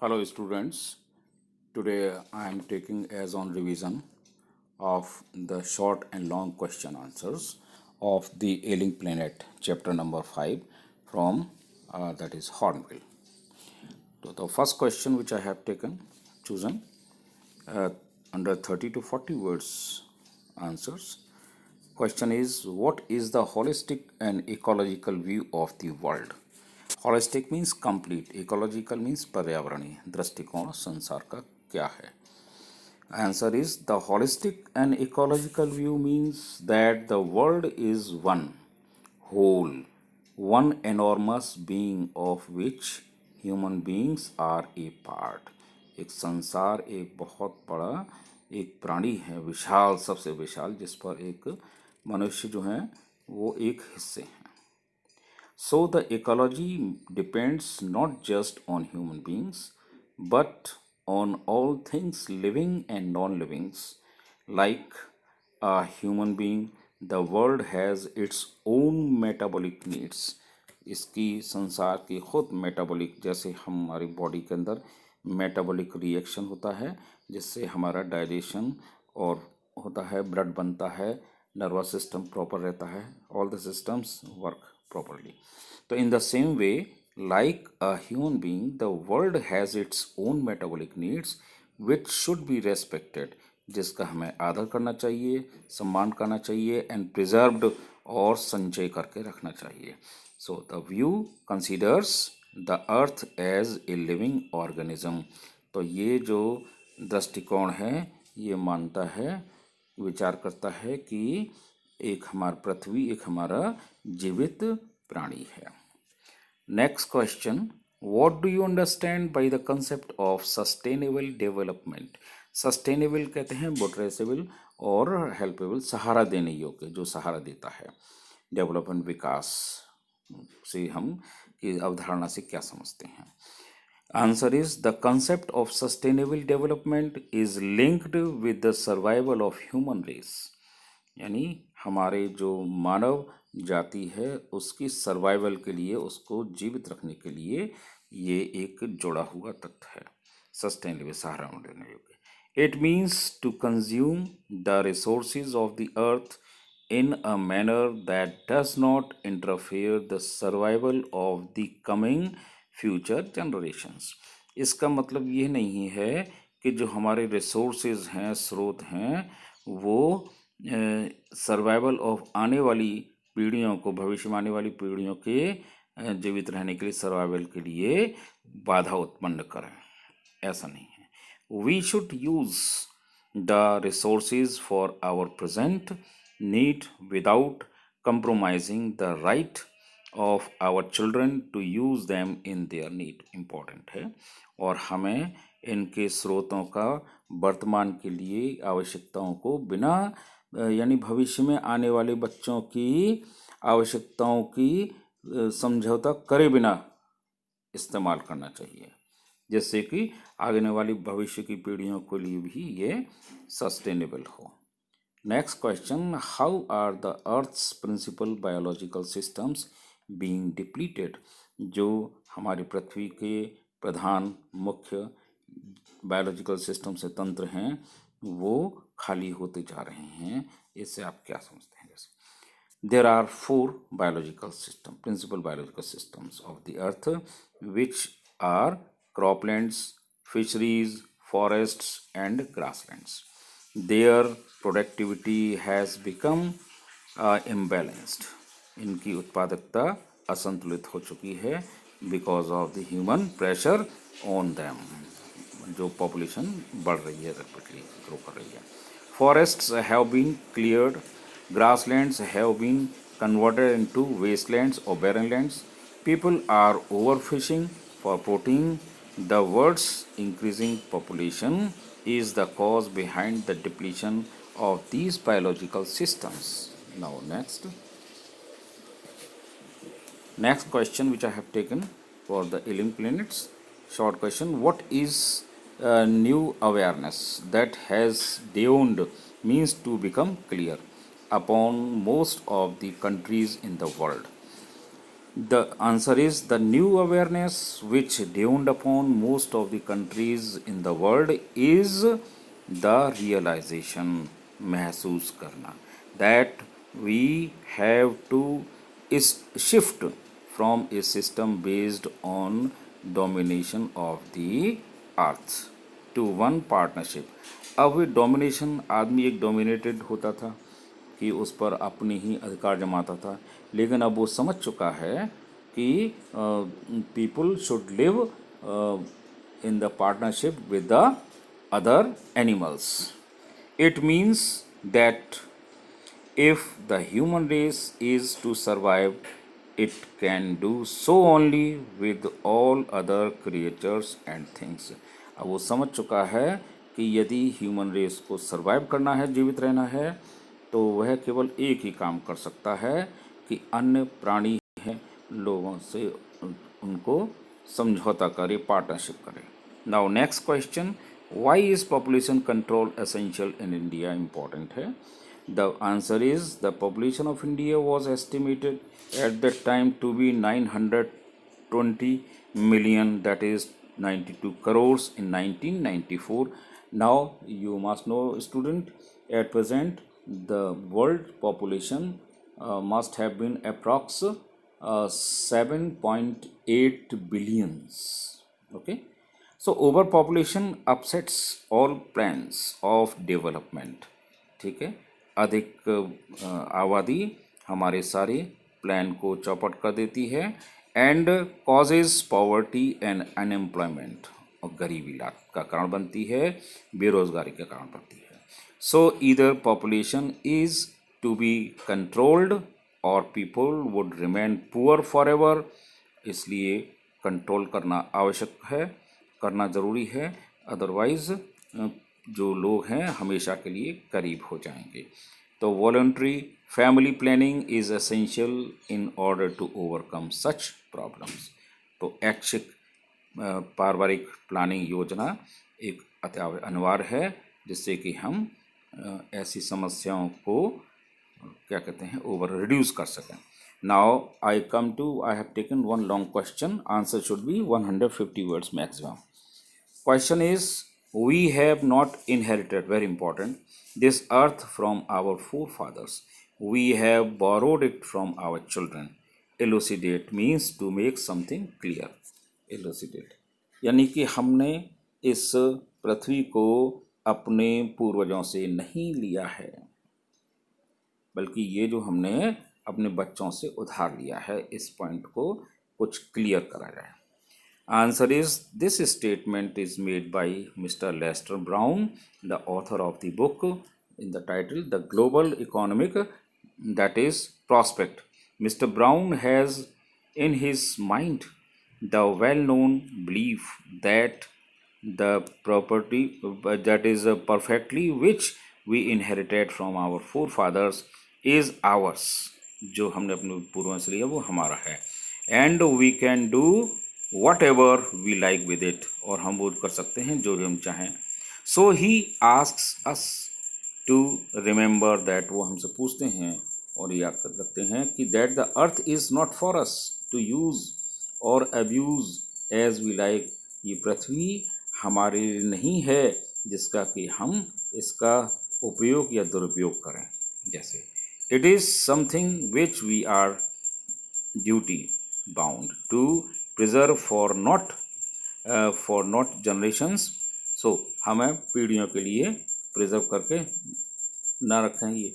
Hello students, today I am taking as on revision of the short and long question answers of the Ailing Planet chapter number 5 from that is Hornbill. So the first question which I have chosen uh, under 30 to 40 words answers. Question is, what is the holistic and ecological view of the world? Holistic means complete, ecological means पर्यावरणीय दृष्टिकोण संसार का क्या है. Answer is the holistic and ecological view means that the world is one whole, one enormous being of which human beings are a part. एक संसार एक बहुत बड़ा एक प्राणी है, विशाल, सबसे विशाल, जिस पर एक मनुष्य जो है वो एक हिस्से हैं. So the ecology depends not just on human beings, but on all things living and non-livings. Like a human being, the world has its own metabolic needs. इसकी संसार की खुद मेटाबॉलिक, जैसे हमारी बॉडी के अंदर मेटाबॉलिक रिएक्शन होता है जिससे हमारा डाइजेशन और होता है, ब्लड बनता है, नर्वस सिस्टम प्रॉपर रहता है, all the systems work properly. So in the same way, like a human being, the world has its own metabolic needs which should be respected, जिसका हमें आदर करना चाहिए, सम्मान करना चाहिए, and preserved और संचय करके रखना चाहिए. So the view considers the earth as a living organism. तो ये जो दृष्टिकोण है ये मानता है, विचार करता है कि एक हमारा पृथ्वी एक हमारा जीवित प्राणी है. Next question, what do you understand by the concept of sustainable development. Sustainable कहते हैं बोट्रेसेबल और हेल्पेबल, सहारा देने योग्य, जो सहारा देता है. डेवलपमेंट विकास से हम की अवधारणा से क्या समझते हैं. Answer is the concept of sustainable development is linked with the survival of human race. यानी हमारे जो मानव जाति है उसकी सर्वाइवल के लिए, उसको जीवित रखने के लिए ये एक जुड़ा हुआ तथ्य है. सस्टेनेबल, सहारा देने योग्य. It means to consume the resources of the earth in a manner that does not interfere the survival of the coming future generations. इसका मतलब ये नहीं है कि जो हमारे रिसोर्सेज हैं, स्रोत हैं, वो सर्वाइवल ऑफ आने वाली पीढ़ियों को, भविष्य में आने वाली पीढ़ियों के जीवित रहने के लिए, सर्वाइवल के लिए बाधा उत्पन्न करें. ऐसा नहीं है. We should use the resources for our present need without compromising the right of our children to use them in their need. important है. और हमें इनके स्रोतों का वर्तमान के लिए आवश्यकताओं को बिना, यानी भविष्य में आने वाले बच्चों की आवश्यकताओं की समझौता करे बिना इस्तेमाल करना चाहिए, जिससे कि आने वाली भविष्य की पीढ़ियों के लिए भी ये सस्टेनेबल हो. Next question, how are the Earth's principal biological systems being depleted? जो हमारी पृथ्वी के प्रधान मुख्य बायोलॉजिकल सिस्टम से तंत्र हैं वो खाली होते जा रहे हैं. इससे आप क्या समझते हैं. जैसे there are 4 biological system, principal biological systems of the earth, which are croplands, fisheries, forests and grasslands. Their productivity has become imbalanced. इनकी उत्पादकता असंतुलित हो चुकी है because of the human pressure on them. जो पॉपुलेशन बढ़ रही है, रैपिडली ग्रो कर रही है. Forests have been cleared, grasslands have been converted into wastelands or barren lands. People are overfishing for protein. The world's increasing population is the cause behind the depletion of these biological systems. Now next question which I have taken for the Ailing planets. Short question, what is new awareness that has dawned means to become clear upon most of the countries in the world. The answer is the new awareness which dawned upon most of the countries in the world is the realization, महसूस करना, that we have to is shift from a system based on domination of the earth to one partnership. अब domination, आदमी एक dominated होता था कि उस पर अपने ही अधिकार जमाता था, लेकिन अब वो समझ चुका है कि people should live in the partnership with the other animals. It means that if the human race is to survive, it can do so only with all other creatures and things. अब वो समझ चुका है कि यदि human race को survive करना है, जीवित रहना है, तो वह केवल एक ही काम कर सकता है कि अन्य प्राणी हैं लोगों से उनको समझौता करे, पार्टनरशिप करे. Now next question, why is population control essential in India important है. The answer is the population of India was estimated at that time to be 920 million, that is 92 crores in 1994. Now you must know, student, at present the world population must have been approx 7.8 billions. Okay, so overpopulation upsets all plans of development. ठीक है, अधिक आबादी हमारे सारे plan को चौपट कर देती है. And causes poverty and unemployment, और गरीबी लाभ का कारण बनती है, बेरोजगारी का कारण बनती है. So either population is to be controlled और people would remain poor for ever. इसलिए कंट्रोल करना आवश्यक है, करना ज़रूरी है, अदरवाइज जो लोग हैं हमेशा के लिए गरीब हो जाएंगे. तो voluntary family planning is essential in order to overcome such problems. तो ऐच्छिक पारिवारिक प्लानिंग योजना एक अनिवार्य है जिससे कि हम ऐसी समस्याओं को क्या कहते हैं, ओवर रिड्यूस कर सकें. Now I have taken one long question. Answer should be 150 words maximum. Question is, we have not inherited, very important, this earth from our forefathers. We have borrowed it from our children. Elucidate means to make something clear. Elucidate यानी कि हमने इस पृथ्वी को अपने पूर्वजों से नहीं लिया है, बल्कि ये जो हमने अपने बच्चों से उधार लिया है. इस पॉइंट को कुछ क्लियर करा जाए. Answer is, this statement is made by Mr. Lester Brown, the author of the book in the title The Global Economic, that is, Prospect. Mr. Brown has in his mind the well-known belief that the property that is perfectly which we inherited from our forefathers is ours. जो हमने अपने पूर्वजों से लिया वो हमारा है. And we can do whatever we like with it, और हम वो कर सकते हैं जो भी हम चाहें. So he asks us to remember that, वो हमसे पूछते हैं और याद रखते हैं कि that the earth is not for us to use or abuse as we like. ये पृथ्वी हमारे लिए नहीं है जिसका कि हम इसका उपयोग या दुरुपयोग करें. जैसे it is something which we are duty bound to preserve for not generations. So हमें पीढ़ियों के लिए प्रिजर्व करके ना रखें, ये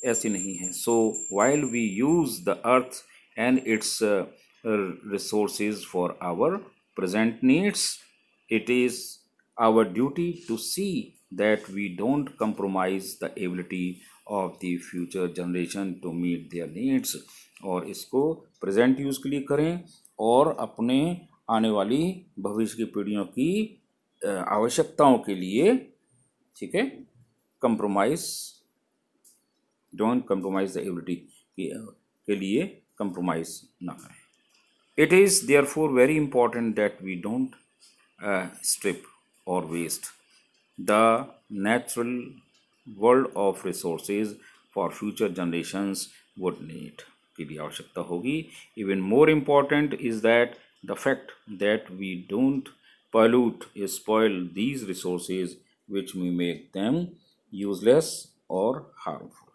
ऐसी नहीं है. So while we use the earth and its resources for our present needs, it is our duty to see that we don't compromise the ability of the future generation to meet their needs. और इसको present use के लिए करें और अपने आने वाली भविष्य की पीढ़ियों की आवश्यकताओं के लिए, ठीक है, डोंट कंप्रोमाइज द एबिलिटी के लिए कंप्रोमाइज ना करें. It is therefore very important that we don't strip और waste the natural world of resources for future generations would need. की भी आवश्यकता होगी. Even more important is that the fact that we don't pollute or spoil these resources, which may make them useless or harmful.